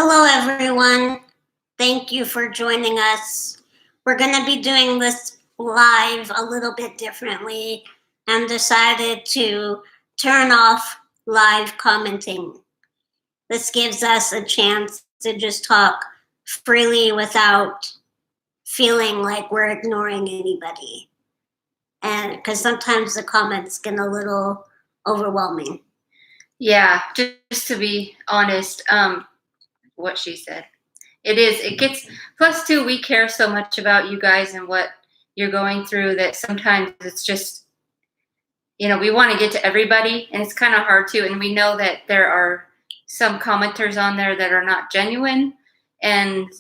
Hello, everyone. Thank you for joining us. We're going to be doing this live a little bit differently and decided to turn off live commenting. This gives us a chance to just talk freely without feeling like we're ignoring anybody. And because sometimes the comments get a little overwhelming. Yeah, just to be honest, what she said. It gets, plus too, we care so much about you guys and what you're going through that sometimes it's just, we want to get to everybody and it's kind of hard to, and we know that there are some commenters on there that are not genuine, and,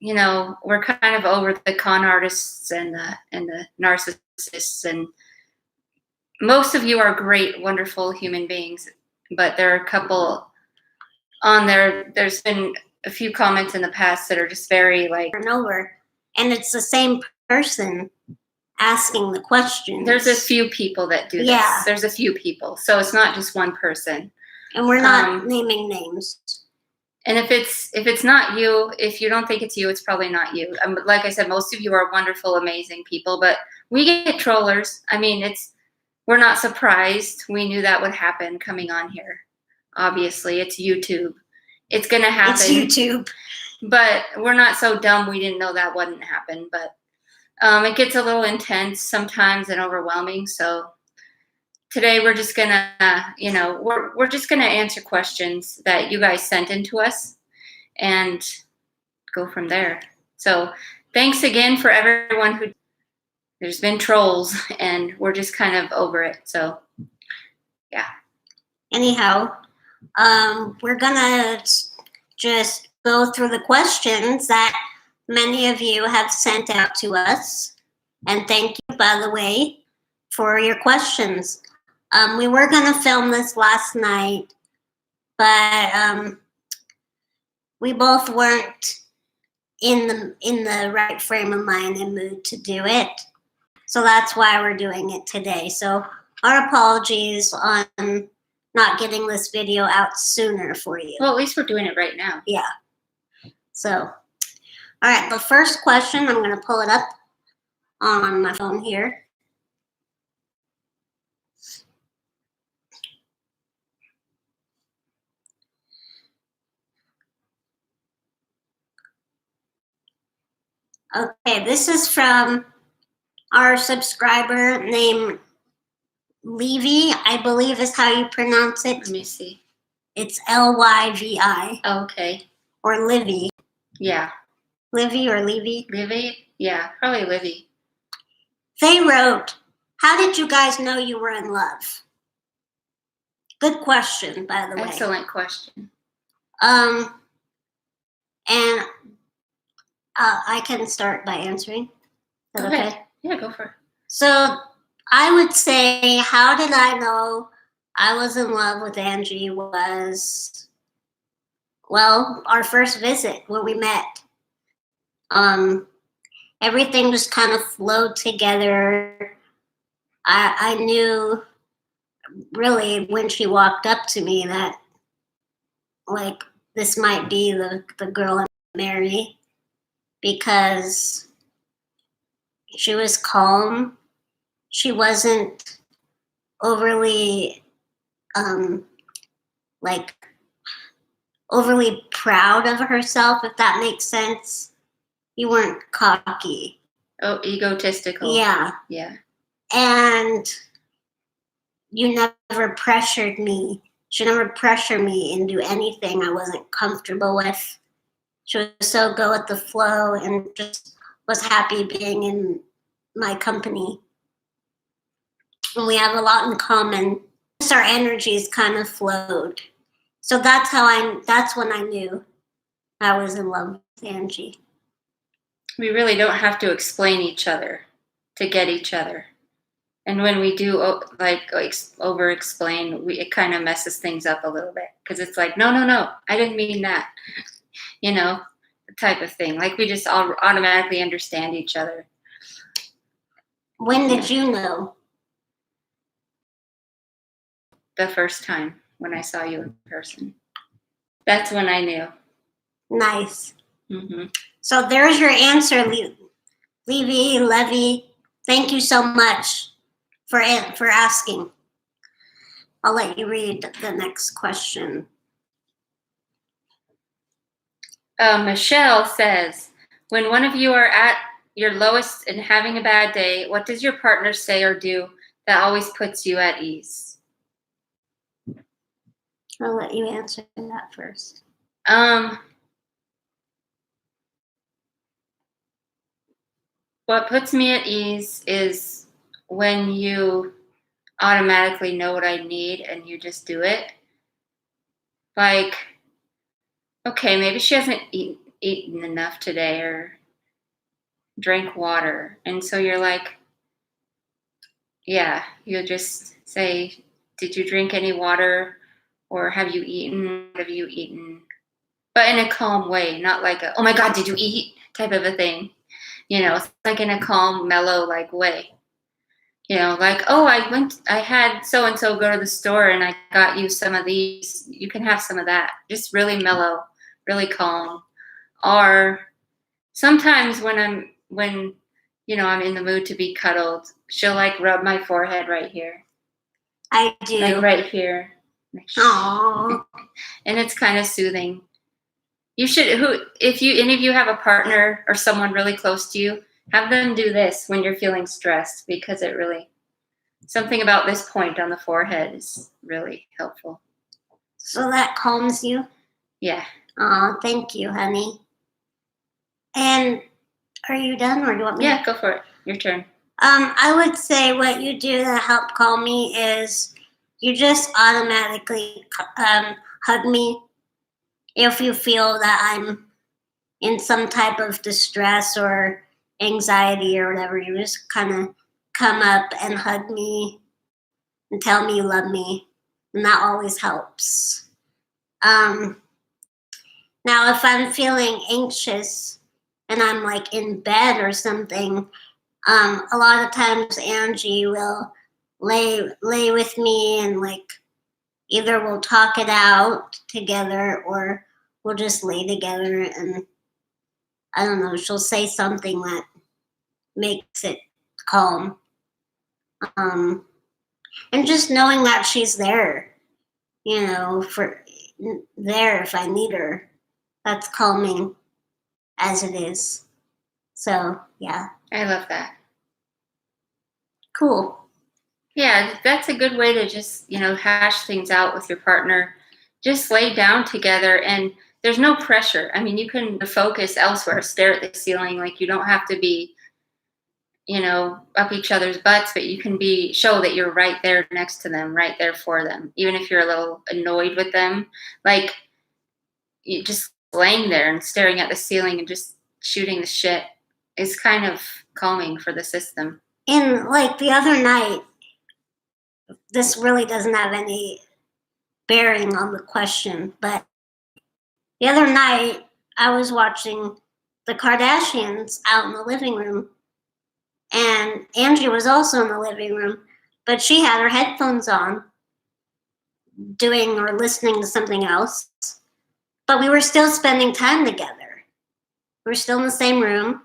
we're kind of over the con artists and the narcissists, and most of you are great, wonderful human beings, but there are a couple on there. There's been a few comments in the past that are just very like and over, and it's the same person asking the questions. There's a few people that do this. Yeah. There's a few people, so it's not just one person. And we're not naming names. And if it's not you, if you don't think it's you, it's probably not you. Like I said, most of you are wonderful, amazing people, but we get trollers. I mean, we're not surprised. We knew that would happen coming on here. Obviously, it's YouTube. It's going to happen. It's YouTube. But we're not so dumb we didn't know that wouldn't happen. But it gets a little intense sometimes and overwhelming. So today we're just going to, we're just going to answer questions that you guys sent in to us and go from there. So thanks again for everyone who, there's been trolls and we're just kind of over it. So, yeah. Anyhow, we're gonna just go through the questions that many of you have sent out to us. And thank you, by the way, for your questions. We were gonna film this last night, but we both weren't in the right frame of mind and mood to do it. So that's why we're doing it today. So our apologies on not getting this video out sooner for you. Well, at least we're doing it right now. Yeah. So, all right, the first question, I'm going to pull it up on my phone here. Okay, this is from our subscriber named Levy, I believe is how you pronounce it. Let me see. It's Lyvi. Oh, okay. Or Livy. Yeah. Livy or Levy? Livy? Yeah, probably Livy. They wrote, how did you guys know you were in love? Good question, by the way. Excellent question. And I can start by answering. Is that okay? Okay? Yeah, go for it. So I would say, how did I know I was in love with Angie was, well, our first visit when we met. Everything just kind of flowed together. I knew really when she walked up to me that, like, this might be the girl I'm marry, because she was calm. She wasn't overly, overly proud of herself, if that makes sense. You weren't cocky. Oh, egotistical. Yeah. Yeah. And you never pressured me. She never pressured me into anything I wasn't comfortable with. She was so go with the flow and just was happy being in my company. And we have a lot in common. Just our energies kind of flowed. So that's when I knew I was in love with Angie. We really don't have to explain each other to get each other. And when we do over explain, it kind of messes things up a little bit, because it's like, no, I didn't mean that. The type of thing. Like, we just all automatically understand each other. When did you know? The first time when I saw you in person. That's when I knew. Nice. Mm-hmm. So there's your answer, Levy. Thank you so much for asking. I'll let you read the next question. Michelle says, when one of you are at your lowest and having a bad day, what does your partner say or do that always puts you at ease? I'll let you answer that first. What puts me at ease is when you automatically know what I need and you just do it. Like, okay, maybe she hasn't eaten enough today or drank water. And so you're like, yeah, you'll just say, did you drink any water? Or have you eaten? What have you eaten? But in a calm way, not like a, oh my God, did you eat type of a thing. It's like in a calm, mellow like way. Like, oh, I had so-and-so go to the store and I got you some of these. You can have some of that. Just really mellow, really calm. Or sometimes when I'm in the mood to be cuddled, she'll like rub my forehead right here. I do. Like right here. Aww. And it's kind of soothing. You should, if any of you have a partner or someone really close to you, have them do this when you're feeling stressed, because it really, something about this point on the forehead is really helpful. So that calms you? Yeah. Aw, thank you, honey. And are you done, or do you want me? Yeah, go for it. Your turn. I would say what you do to help calm me is you just automatically hug me if you feel that I'm in some type of distress or anxiety or whatever. You just kind of come up and hug me and tell me you love me, and that always helps. Now, if I'm feeling anxious and I'm like in bed or something, a lot of times Angie will lay with me and like either we'll talk it out together or we'll just lay together, and I don't know, she'll say something that makes it calm. And just knowing that she's there, for there if I need her, that's calming as it is. So yeah. I love that. Cool. Yeah, that's a good way to just, hash things out with your partner. Just lay down together and there's no pressure. I mean, you can focus elsewhere, stare at the ceiling. Like, you don't have to be, up each other's butts, but you can show that you're right there next to them, right there for them. Even if you're a little annoyed with them, like, you just laying there and staring at the ceiling and just shooting the shit is kind of calming for the system. And like the other night, this really doesn't have any bearing on the question, but the other night I was watching the Kardashians out in the living room, and Angie was also in the living room, but she had her headphones on doing or listening to something else, but we were still spending time together. We were still in the same room.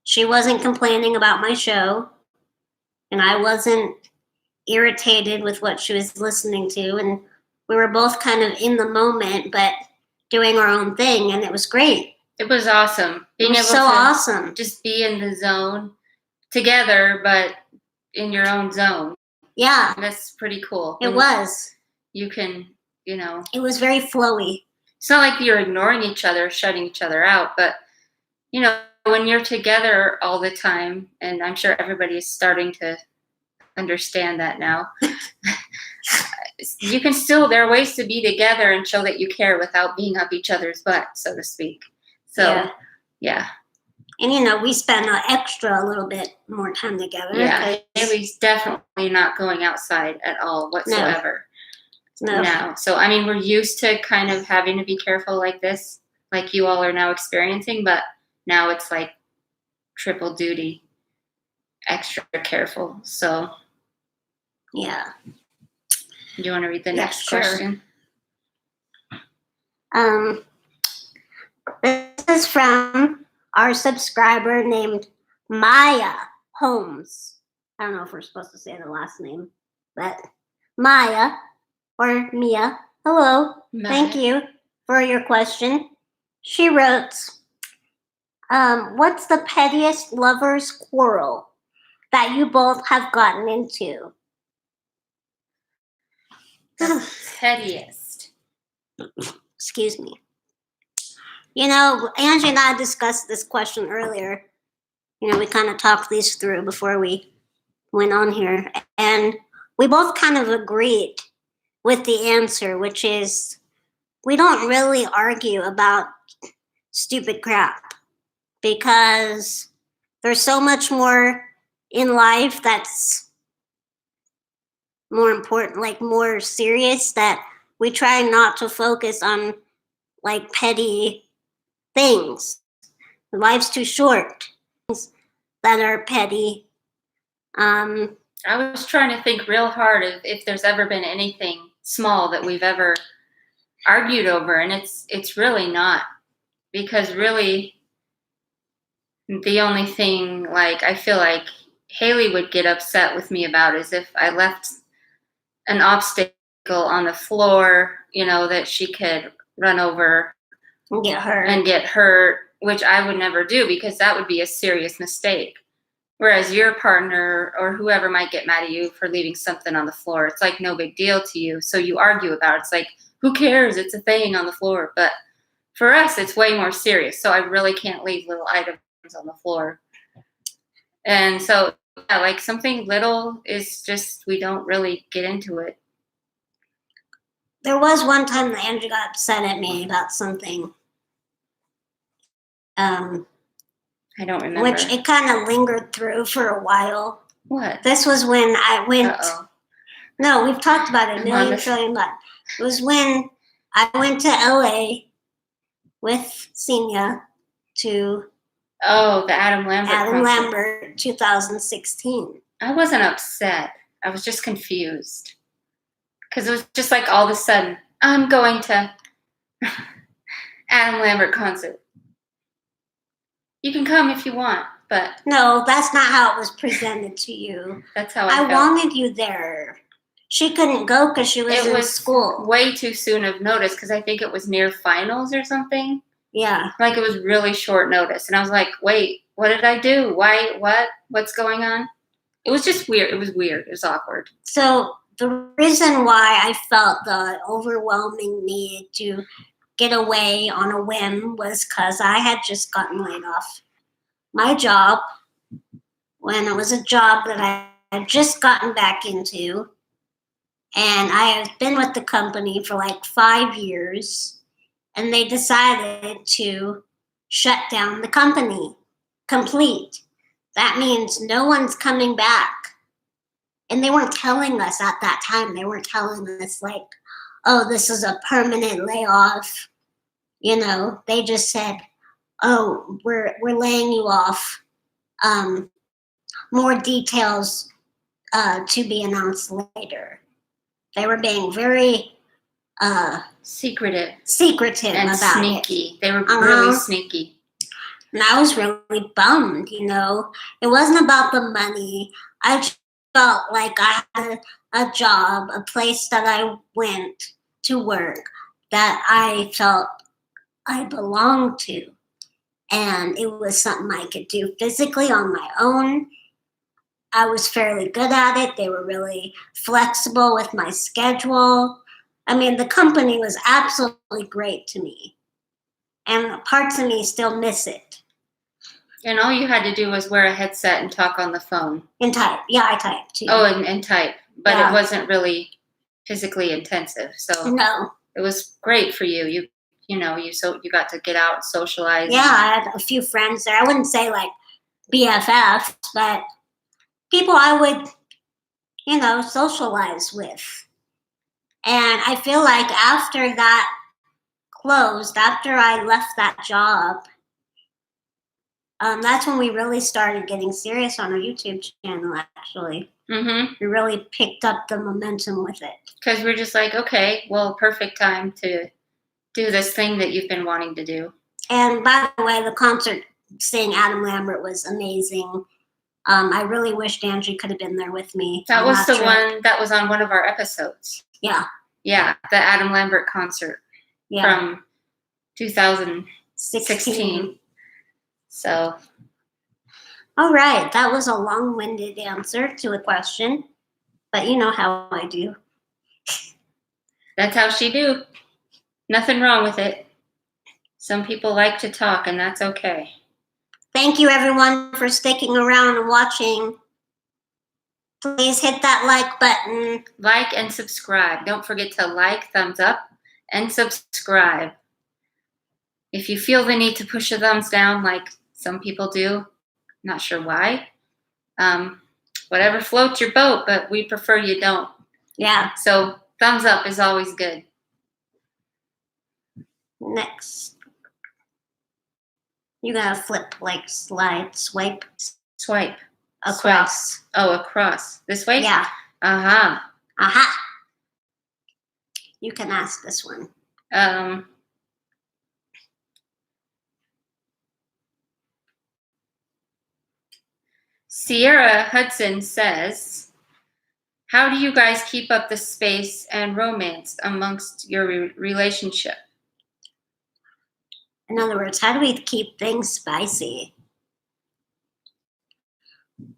She wasn't complaining about my show, and I wasn't irritated with what she was listening to, and we were both kind of in the moment but doing our own thing, and it was great. It was awesome. Being able to awesome. Just be in the zone together, but in your own zone. Yeah. That's pretty cool. It was. You can, It was very flowy. It's not like you're ignoring each other, shutting each other out, but, when you're together all the time, and I'm sure everybody is starting to understand that now, you can still, there are ways to be together and show that you care without being up each other's butt, so to speak. So, yeah. And we spend a little bit more time together. Yeah, Haley's definitely not going outside at all whatsoever. No. Now. So, I mean, we're used to kind of having to be careful like this, like you all are now experiencing, but now it's like triple duty, extra careful. So, yeah. Do you want to read the next question? This is from our subscriber named Maya Holmes. I don't know if we're supposed to say the last name, but Maya or Mia, hello. Maya. Thank you for your question. She wrote, what's the pettiest lovers' quarrel that you both have gotten into? The pettiest. Excuse me. You know, Angie and I discussed this question earlier. You know, we kind of talked these through before we went on here. And we both kind of agreed with the answer, which is we don't really argue about stupid crap because there's so much more in life that's more important, like more serious, that we try not to focus on like petty things. Life's too short. Things that are petty. I was trying to think real hard if there's ever been anything small that we've ever argued over, and it's really not, because really the only thing, like, I feel like Haley would get upset with me about is if I left an obstacle on the floor, that she could run over and get hurt, which I would never do because that would be a serious mistake. Whereas your partner or whoever might get mad at you for leaving something on the floor, it's like no big deal to you. So you argue about it. It's like, who cares? It's a thing on the floor. But for us, it's way more serious. So I really can't leave little items on the floor. And so, yeah, like something little is just, we don't really get into it. There was one time that Andrew got upset at me about something. I don't remember. Which it kind of lingered through for a while. What? This was when I went. Uh-oh. No, we've talked about it a million trillion times. It was when I went to LA with Senia to. Oh, the Adam Lambert. Adam Lambert, 2016. I wasn't upset. I was just confused. Because it was just like all of a sudden, I'm going to Adam Lambert concert. You can come if you want, but... No, that's not how it was presented to you. That's how I felt. wanted you there. She couldn't go because she was in school. Way too soon of notice because I think it was near finals or something. Yeah. Like it was really short notice. And I was like, wait, what did I do? Why? What? What's going on? It was just weird. It was weird. It was awkward. So the reason why I felt the overwhelming need to get away on a whim was because I had just gotten laid off my job when it was a job that I had just gotten back into. And I have been with the company for like 5 years. And they decided to shut down the company. Complete. That means no one's coming back. And they weren't telling us at that time. They weren't telling us like, oh, this is a permanent layoff. They just said, oh, we're laying you off. More details to be announced later. They were being very secretive and about sneaky. It. They were really sneaky. And I was really bummed, It wasn't about the money. I just felt like I had a job, a place that I went to work that I felt I belonged to. And it was something I could do physically on my own. I was fairly good at it. They were really flexible with my schedule. I mean, the company was absolutely great to me. And parts of me still miss it. And all you had to do was wear a headset and talk on the phone. And type. Yeah, I type too. Oh, and type. But yeah. It wasn't really physically intensive. So no. It was great for you. You got to get out and socialize. Yeah, I had a few friends there. I wouldn't say like BFFs, but people I would, socialize with. And I feel like after that closed, after I left that job, that's when we really started getting serious on our YouTube channel, actually. Mm-hmm. We really picked up the momentum with it. Because we're just like, okay, well, perfect time to do this thing that you've been wanting to do. And by the way, the concert seeing Adam Lambert was amazing. I really wished Angie could have been there with me. That on was the trip. one that was on one of our episodes. Yeah. Yeah, the Adam Lambert concert from 2016. So. All right, that was a long-winded answer to a question, but you know how I do. That's how she do. Nothing wrong with it. Some people like to talk, and that's okay. Thank you, everyone, for sticking around and watching. Please hit that like button. Like and subscribe. Don't forget to like, thumbs up, and subscribe. If you feel the need to push the thumbs down like some people do, not sure why. Whatever floats your boat, but we prefer you don't. Yeah. So thumbs up is always good. Next. You gotta flip, like slide, swipe. Swipe. Across. Swipe. Oh, across. This way? Yeah. Uh-huh. Aha. You can ask this one. Sierra Hudson says, how do you guys keep up the space and romance amongst your relationship? In other words, how do we keep things spicy?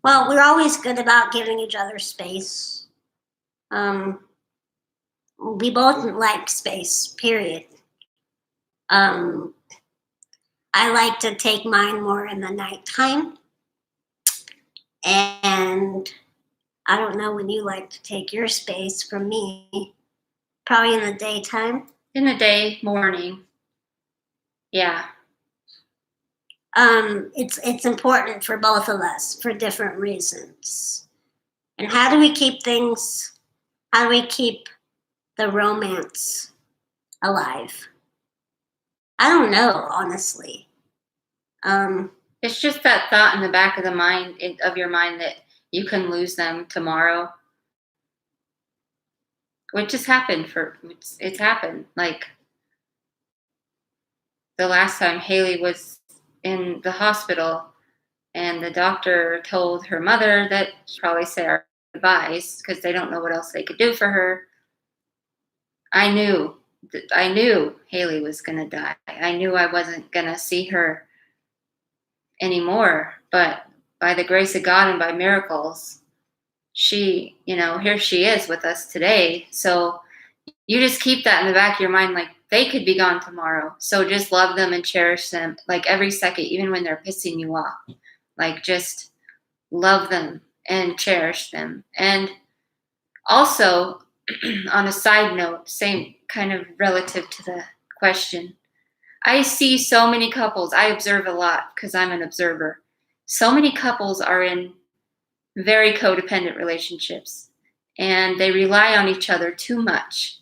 Well, we're always good about giving each other space. We both like space, period. I like to take mine more in the nighttime. And I don't know when you like to take your space from me. Probably in the daytime. In the day, morning. Yeah. It's important for both of us for different reasons. And how do we keep the romance alive? I don't know, honestly. It's just that thought in the back of the mind, of your mind, that you can lose them tomorrow. Which has happened it's happened. Like the last time Haley was in the hospital and the doctor told her mother that she'd probably say our goodbyes because they don't know what else they could do for her. I knew Haley was going to die. I knew I wasn't going to see her anymore, but by the grace of God and by miracles, she, here she is with us today. So you just keep that in the back of your mind, like they could be gone tomorrow. So just love them and cherish them, like every second, even when they're pissing you off. Like just love them and cherish them. And also, on a side note, same kind of relative to the question, I see so many couples, I observe a lot because I'm an observer. So many couples are in very codependent relationships and they rely on each other too much.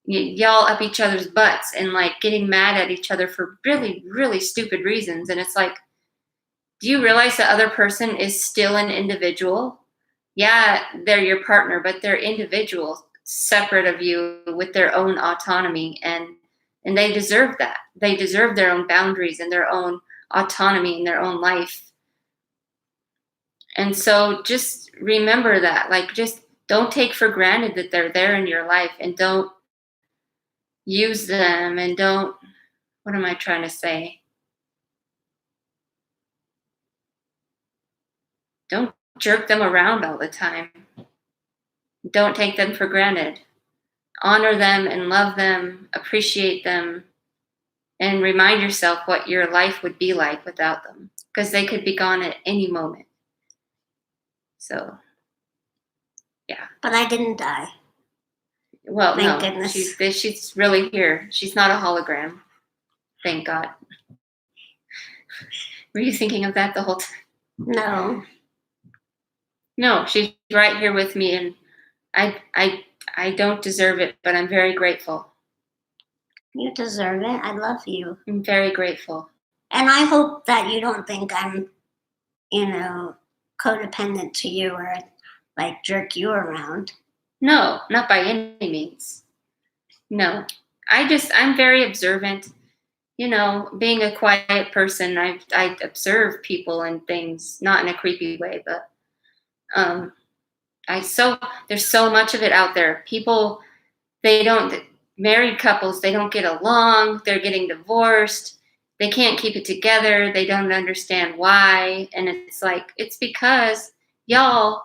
Y'all up each other's butts and like getting mad at each other for really, really stupid reasons. And it's like, do you realize the other person is still an individual? Yeah, they're your partner, but they're individuals separate of you with their own autonomy, and they deserve that. They deserve their own boundaries and their own autonomy in their own life. And so just remember that, like, just don't take for granted that they're there in your life, and don't use them, and don't, what am I trying to say? Don't jerk them around all the time. Don't take them for granted. Honor them and love them, appreciate them, and remind yourself what your life would be like without them, because they could be gone at any moment. So, yeah. But I didn't die. Well, Thank no, goodness. she's really here. She's not a hologram. Thank God. Were you thinking of that the whole time? No. No, she's right here with me, and I don't deserve it, but I'm very grateful. You deserve it. I love you. I'm very grateful. And I hope that you don't think I'm, codependent to you or like jerk you around. No, not by any means. No. I'm very observant. being a quiet person, I observe people and things, not in a creepy way, but um, there's so much of it out there. People, married couples, they don't get along. They're getting divorced. They can't keep it together. They don't understand why. And it's like, it's because y'all,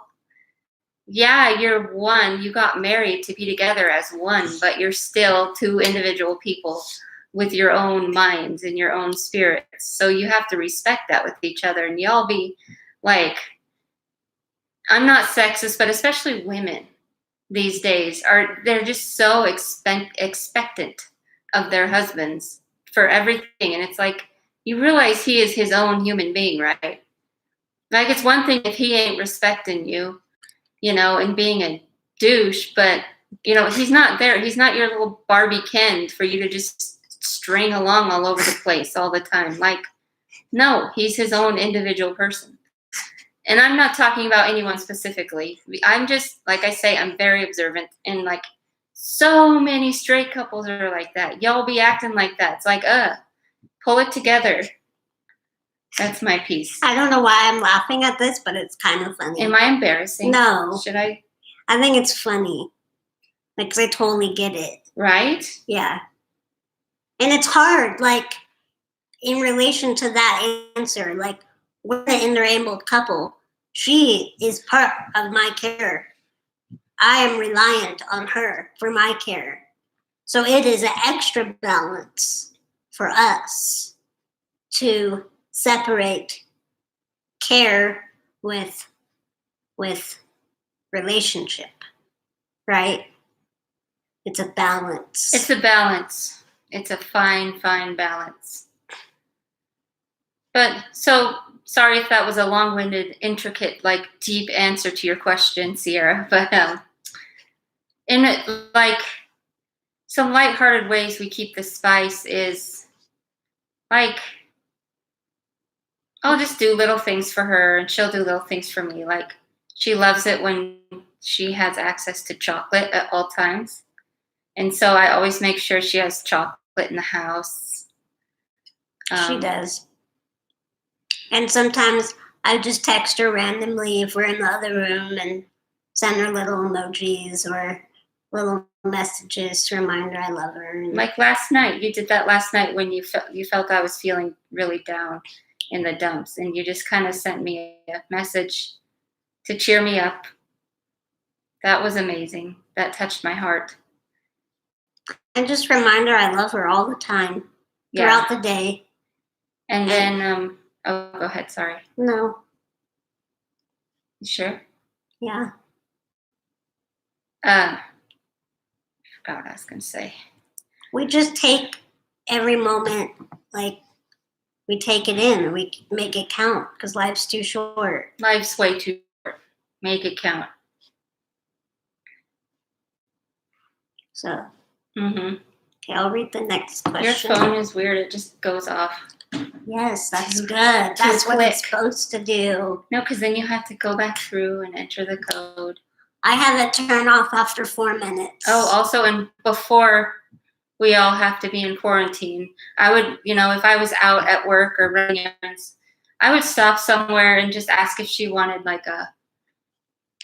yeah, you're one. You got married to be together as one, but you're still two individual people with your own minds and your own spirits. So you have to respect that with each other. And y'all be like, I'm not sexist, but especially women these days they're just so expectant of their husbands for everything. And it's like, you realize he is his own human being, right? Like, it's one thing if he ain't respecting you, and being a douche, but he's not there. He's not your little Barbie Ken for you to just string along all over the place all the time. Like, no, he's his own individual person. And I'm not talking about anyone specifically. I'm just, like I say, I'm very observant. And like, so many straight couples are like that. Y'all be acting like that. It's like, pull it together. That's my piece. I don't know why I'm laughing at this, but it's kind of funny. Am I embarrassing? No. Should I? I think it's funny. Like, 'cause I totally get it. Right? Yeah. And it's hard, like, in relation to that answer, like, we're an interracial couple. She is part of my care. I am reliant on her for my care. So it is an extra balance for us to separate care with relationship, right? It's a balance. It's a balance. It's a fine, fine balance. But so, sorry if that was a long-winded, intricate, like, deep answer to your question, Sierra. But in like some lighthearted ways we keep the spice is like, I'll just do little things for her and she'll do little things for me. Like, she loves it when she has access to chocolate at all times. And so I always make sure she has chocolate in the house. She does. And sometimes I just text her randomly if we're in the other room and send her little emojis or little messages to remind her I love her. And like last night, you did that last night when you felt I was feeling really down in the dumps, and you just kind of sent me a message to cheer me up. That was amazing. That touched my heart. And just remind her I love her all the time, throughout the day. And then, oh, go ahead, sorry. No. You sure? Yeah. I forgot what I was going to say. We just take every moment, like, we take it in and we make it count because life's too short. Life's way too short. Make it count. So. Mm-hmm. Okay, I'll read the next question. Your phone is weird. It just goes off. Yes, that's good. That's what it's supposed to do. No, because then you have to go back through and enter the code. I have it turned off after 4 minutes. Oh, also, and before we all have to be in quarantine, I would, if I was out at work or running errands, I would stop somewhere and just ask if she wanted like a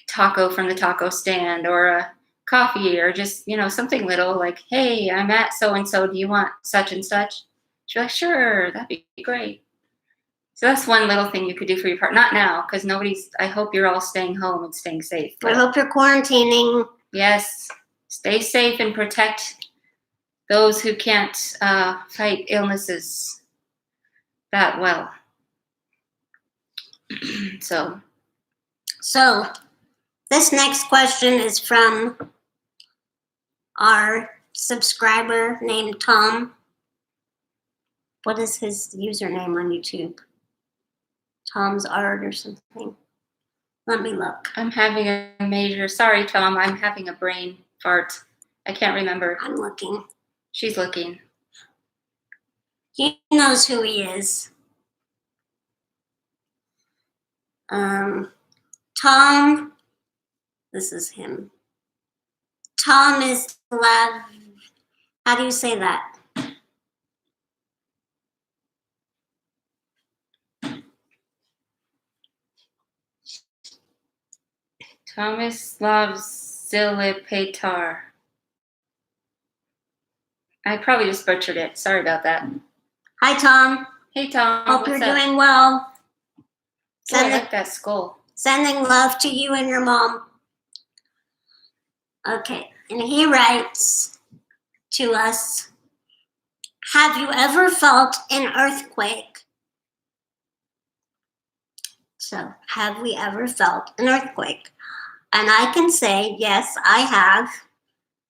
taco from the taco stand or a coffee or just, something little like, hey, I'm at so-and-so. Do you want such and such? She'd be like, sure, that'd be great. So that's one little thing you could do for your partner. Not now, because I hope you're all staying home and staying safe. I hope you're quarantining. Yes. Stay safe and protect those who can't fight illnesses that well. So, this next question is from our subscriber named Tom. What is his username on YouTube? Tom's Art or something. Let me look. Sorry, Tom, I'm having a brain fart. I can't remember. I'm looking. She's looking. He knows who he is. Tom, this is him. Tom is how do you say that? Tomislav Zilipatar. I probably just butchered it. Sorry about that. Hi, Tom. Hey, Tom. Hope what's you're up? doing well. Ooh, I like that skull. Sending love to you and your mom. Okay, and he writes to us, have you ever felt an earthquake? So, have we ever felt an earthquake? And I can say, yes, I have.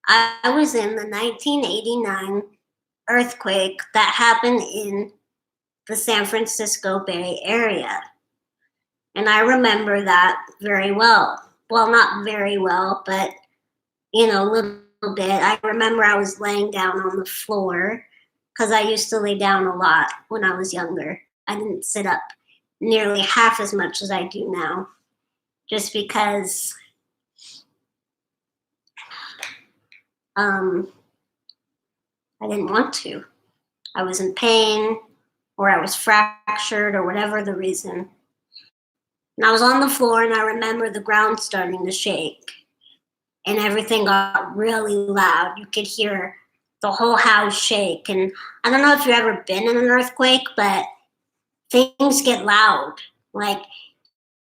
I was in the 1989 earthquake that happened in the San Francisco Bay Area. And I remember that very well. Well, not very well, but, a little bit. I remember I was laying down on the floor because I used to lay down a lot when I was younger. I didn't sit up nearly half as much as I do now, just because I didn't want to. I was in pain, or I was fractured, or whatever the reason. And I was on the floor, and I remember the ground starting to shake, and everything got really loud. You could hear the whole house shake. And I don't know if you've ever been in an earthquake, but things get loud. Like,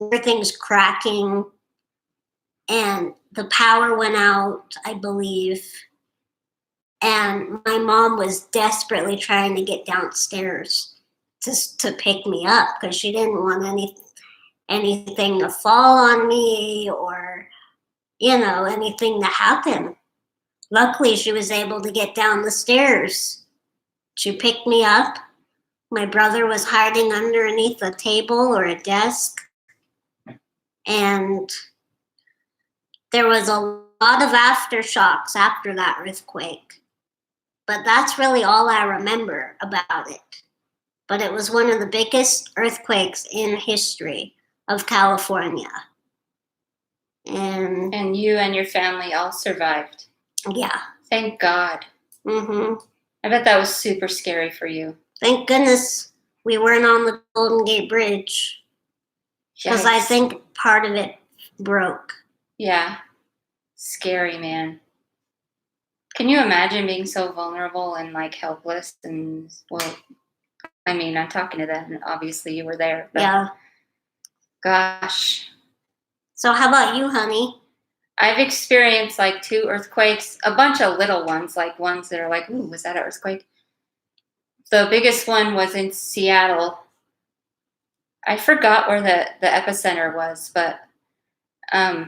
everything's cracking, and the power went out, I believe. And my mom was desperately trying to get downstairs to pick me up because she didn't want anything to fall on me or, anything to happen. Luckily, she was able to get down the stairs. She picked me up. My brother was hiding underneath a table or a desk. And there was a lot of aftershocks after that earthquake. But that's really all I remember about it. But it was one of the biggest earthquakes in history of California. And you and your family all survived. Yeah. Thank God. Mm-hmm. I bet that was super scary for you. Thank goodness we weren't on the Golden Gate Bridge. Because I think part of it broke. Yeah. Scary, man. Can you imagine being so vulnerable and helpless? And I'm talking to them, and obviously you were there. But Yeah. Gosh. So how about you, honey? I've experienced 2 earthquakes, a bunch of little ones, ones that are ooh, was that an earthquake? The biggest one was in Seattle. I forgot where the epicenter was, but I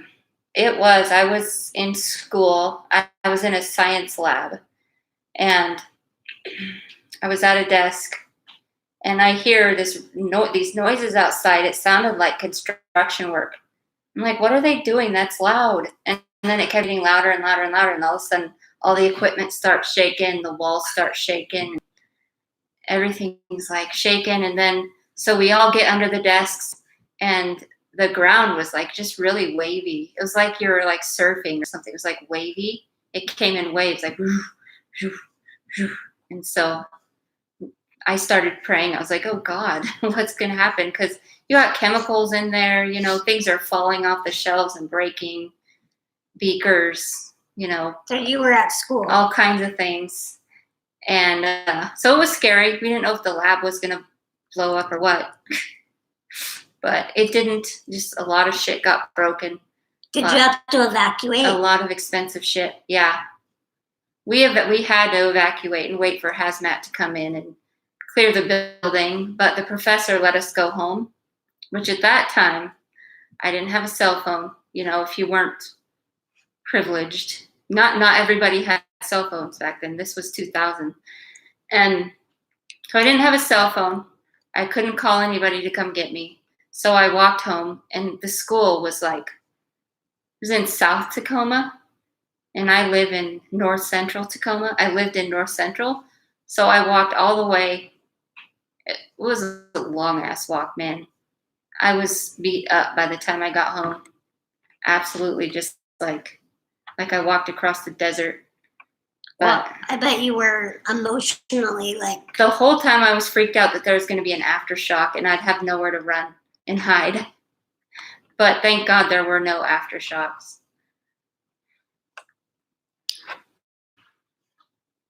was in school. I was in a science lab, and I was at a desk, and I hear these noises outside. It sounded like construction work. I'm like, what are they doing? That's loud. And then it kept getting louder and louder and louder, and all of a sudden, all the equipment starts shaking, the walls start shaking, everything's shaking, and then so we all get under the desks, and the ground was just really wavy. It was like you were surfing or something. It was wavy. It came in waves, and so I started praying. I was like, oh God, what's going to happen? Because you got chemicals in there, things are falling off the shelves and breaking, beakers, So you were at school. all kinds of things. And so it was scary. We didn't know if the lab was going to blow up or what. But it didn't. Just a lot of shit got broken. Did you have to evacuate? A lot of expensive shit. Yeah. We had to evacuate and wait for hazmat to come in and clear the building. But the professor let us go home, which at that time, I didn't have a cell phone. If you weren't privileged, not everybody had cell phones back then. This was 2000. And so I didn't have a cell phone. I couldn't call anybody to come get me. So I walked home, and the school was it was in South Tacoma, and I live in North Central Tacoma. I lived in North Central. So I walked all the way. It was a long ass walk, man. I was beat up by the time I got home. Absolutely, just like I walked across the desert. But well, I bet you were emotionally the whole time I was freaked out that there was going to be an aftershock and I'd have nowhere to run and hide. But thank God there were no aftershocks.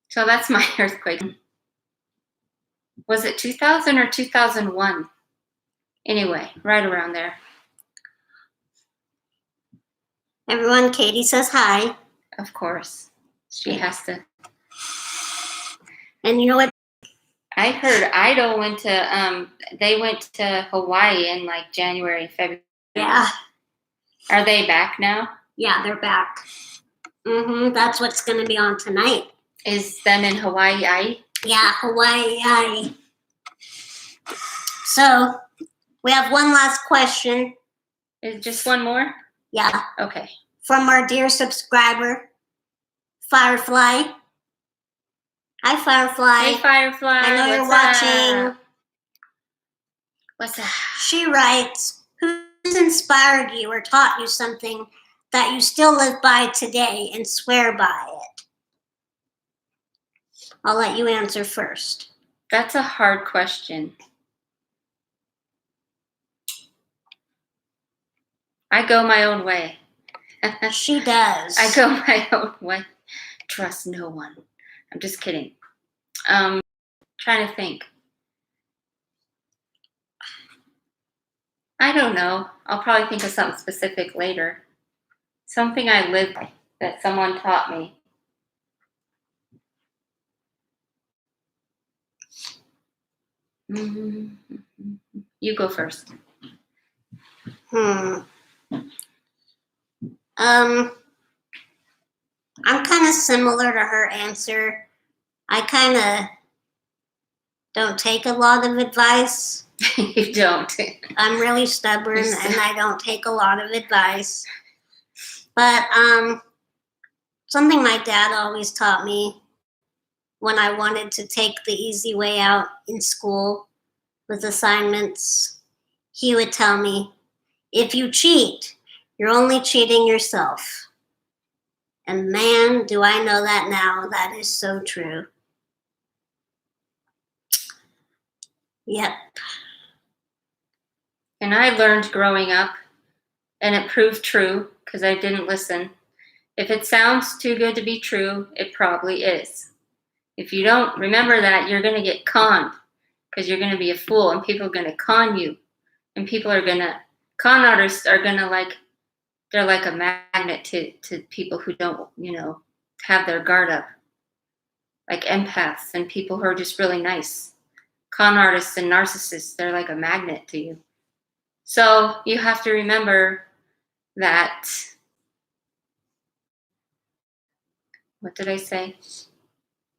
So that's my earthquake. Was it 2000 or 2001? Anyway, right around there. Everyone, Katie says hi. Of course. She has to. And you know what? I heard Ido went to, they went to Hawaii in like January, February. Yeah. Are they back now? Yeah, they're back. That's what's going to be on tonight. Is them in Hawaii? Yeah, Hawaii. So, we have one last question. Is just one more? Yeah. Okay. From our dear subscriber, Firefly. Hi, Firefly. Hey, Firefly. I know you're watching. What's up? She writes, who's inspired you or taught you something that you still live by today and swear by it? I'll let you answer first. That's a hard question. I go my own way. She does. I go my own way. Trust no one. I'm just kidding. Trying to think. I don't know. I'll probably think of something specific later. Something I lived by that someone taught me. You go first. I'm kind of similar to her answer. I kind of don't take a lot of advice. You don't. I'm really stubborn and I don't take a lot of advice. But something my dad always taught me when I wanted to take the easy way out in school with assignments, he would tell me, if you cheat, you're only cheating yourself. And man, do I know that now. That is so true. Yep. And I learned growing up, and it proved true because I didn't listen. If it sounds too good to be true, it probably is. If you don't remember that, you're going to get conned because you're going to be a fool and people are going to con you. And people are going to, con artists are going to they're like a magnet to people who don't, have their guard up. Like empaths and people who are just really nice. Con artists and narcissists, they're like a magnet to you. So you have to remember that, what did I say?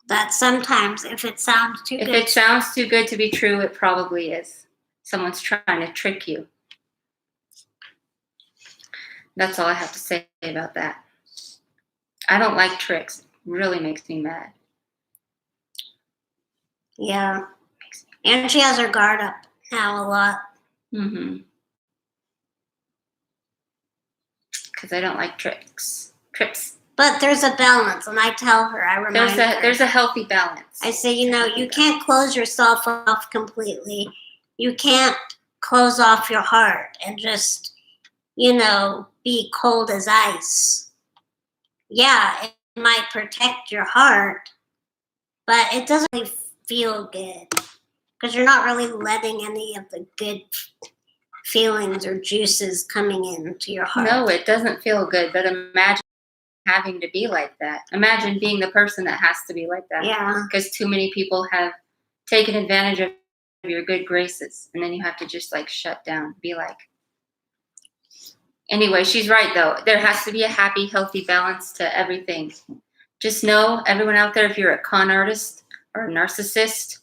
That sometimes if it sounds too good. If it sounds too good to be true, it probably is. Someone's trying to trick you. That's all I have to say about that. I don't like tricks. It really makes me mad. Yeah. Angie has her guard up now a lot. Because I don't like tricks. But there's a balance, and I tell her, I remind her. There's a healthy balance. I say, you can't close yourself off completely. You can't close off your heart and just, be cold as ice. Yeah, it might protect your heart, but it doesn't really feel good because you're not really letting any of the good feelings or juices coming into your heart. No, it doesn't feel good, but imagine having to be like that. Imagine being the person that has to be like that. Yeah. Because too many people have taken advantage of your good graces, and then you have to just shut down, be like. Anyway, she's right though. There has to be a happy, healthy balance to everything. Just know, everyone out there, if you're a con artist or a narcissist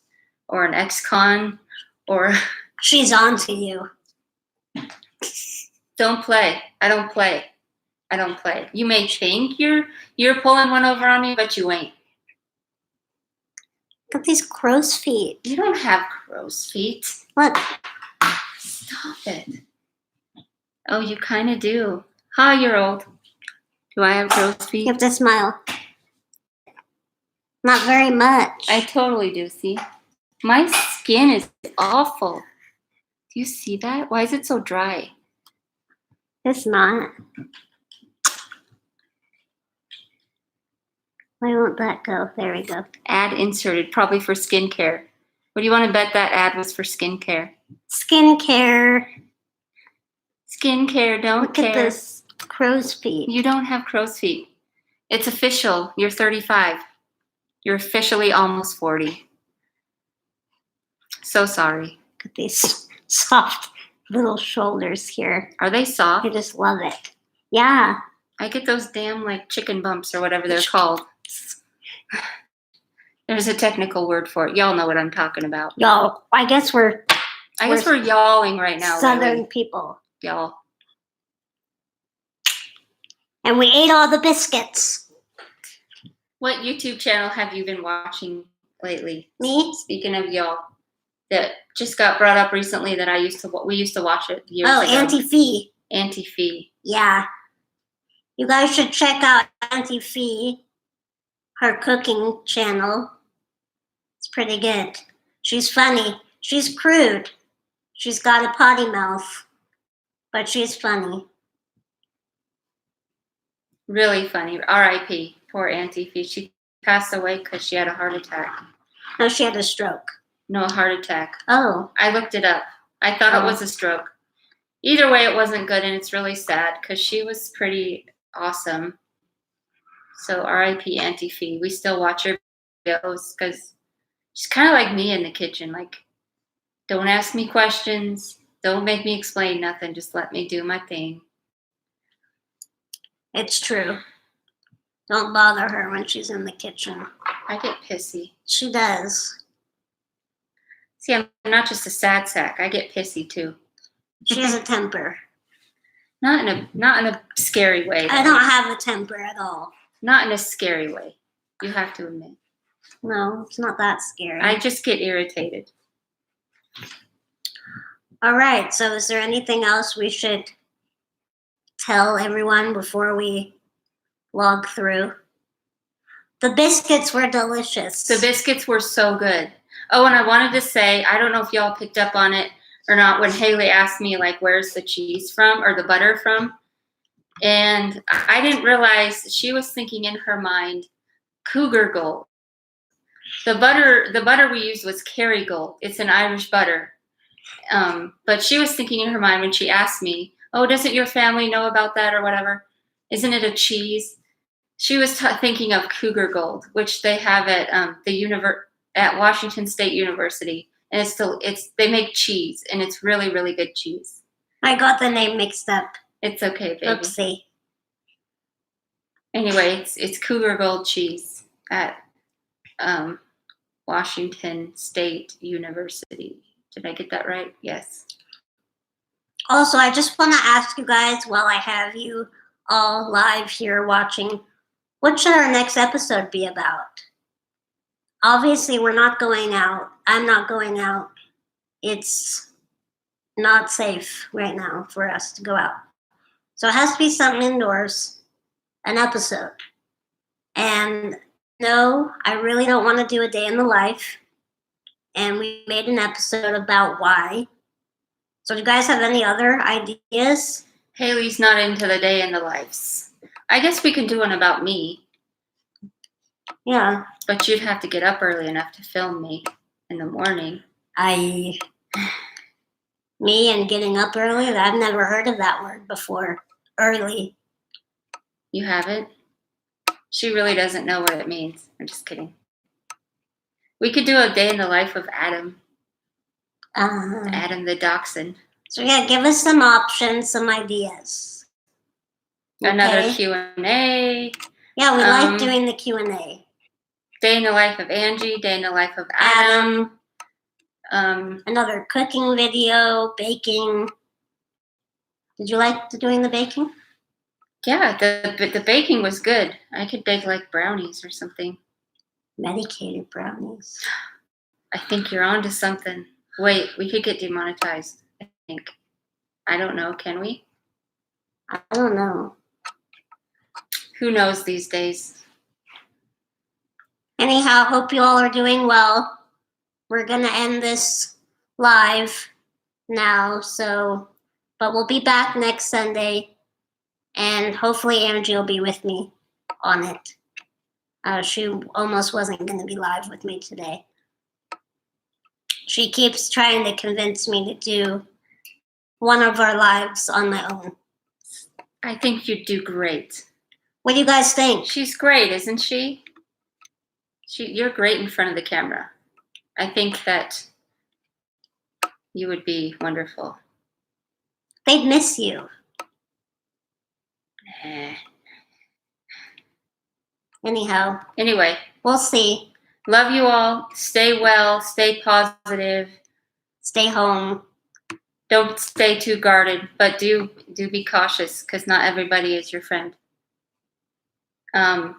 or an ex-con or... She's on to you. Don't play. I don't play. You may think you're pulling one over on me, but you ain't. Look at these crow's feet. You don't have crow's feet. What? Stop it. Oh, you kind of do. Hi, you're old. Do I have crow's feet? You have to smile. Not very much. I totally do, see? My skin is awful. Do you see that? Why is it so dry? It's not. Why won't that go? There we go. Ad inserted, probably for skincare. What do you want to bet that ad was for skincare? Skincare. Skincare, don't Look care. at this crow's feet. You don't have crow's feet. It's official. You're 35. You're officially almost 40. So sorry. Look at these soft little shoulders here. Are they I soft? just love it. Yeah. I get those damn like chicken bumps or whatever they're called. There's a technical word for it. Y'all know what I'm talking about. Y'all, I guess we're yawing right now. Southern Really. people. Y'all. And we ate all the biscuits. What YouTube channel have you been watching lately? Me? Speaking of y'all, that just got brought up recently that we used to watch it years ago. Auntie Fee. Auntie Fee. Yeah. You guys should check out Auntie Fee, her cooking channel. It's pretty good. She's funny. She's crude. She's got a potty mouth, but she's funny. Really funny. R.I.P. Poor Auntie Fee. She passed away because she had a heart attack. No, she had a stroke. No, a heart attack. Oh. I looked it up. I thought it was a stroke. Either way, it wasn't good, and it's really sad because she was pretty awesome. So R.I.P. Auntie Fee. We still watch her videos because she's kind of like me in the kitchen. Like, don't ask me questions. Don't make me explain nothing. Just let me do my thing. It's true. Don't bother her when she's in the kitchen. I get pissy. She does. See, I'm not just a sad sack. I get pissy too. She has a temper. Not in a scary way. I don't have a temper at all. Not in a scary way. You have to admit. No, it's not that scary. I just get irritated. All right. So is there anything else we should tell everyone before we log through? The biscuits were delicious. The biscuits were so good. Oh, and I wanted to say, I don't know if y'all picked up on it or not when Haley asked me, like, where's the cheese from or the butter from? And I didn't realize she was thinking in her mind, Cougar Gold. The butter we used was Kerrygold. It's an Irish butter. But she was thinking in her mind when she asked me, oh, doesn't your family know about that or whatever? Isn't it a cheese? She was thinking of Cougar Gold, which they have at at Washington State University, and they make cheese, and it's really, really good cheese. I got the name mixed up. It's okay, baby. Oopsie. Anyway, it's Cougar Gold cheese at Washington State University. Did I get that right? Yes. Also, I just want to ask you guys while I have you all live here watching, what should our next episode be about? Obviously, we're not going out. I'm not going out. It's not safe right now for us to go out. So it has to be something indoors, an episode. And no, I really don't want to do a day in the life. And we made an episode about why. So do you guys have any other ideas? Haley's not into the day in the lives. I guess we can do one about me. Yeah. But you'd have to get up early enough to film me in the morning. Me and getting up early? I've never heard of that word before. Early. You haven't? She really doesn't know what it means. I'm just kidding. We could do a day in the life of Adam. Adam the dachshund. So yeah, give us some options, some ideas. Another Q&A. Yeah, we like doing the Q&A. Day in the life of Angie. Day in the life of Adam. Another cooking video, baking. Did you like doing the baking? Yeah, the baking was good. I could bake like brownies or something. Medicated brownies. I think you're onto something. Wait, we could get demonetized, I think. I don't know, can we? I don't know. Who knows these days? Anyhow, hope you all are doing well. We're going to end this live now, but we'll be back next Sunday and hopefully Angie will be with me on it. She almost wasn't going to be live with me today. She keeps trying to convince me to do one of our lives on my own. I think you'd do great. What do you guys think? She's great, isn't she? You're great in front of the camera. I think that you would be wonderful. They'd miss you. Anyhow. Anyway. We'll see. Love you all. Stay well. Stay positive. Stay home. Don't stay too guarded, but do be cautious because not everybody is your friend. And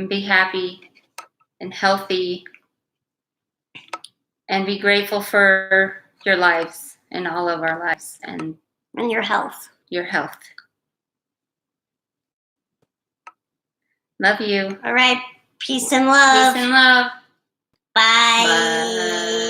be happy and healthy and be grateful for your lives and all of our lives and your health. Your health. Love you. All right. Peace and love. Peace and love. Bye. Bye.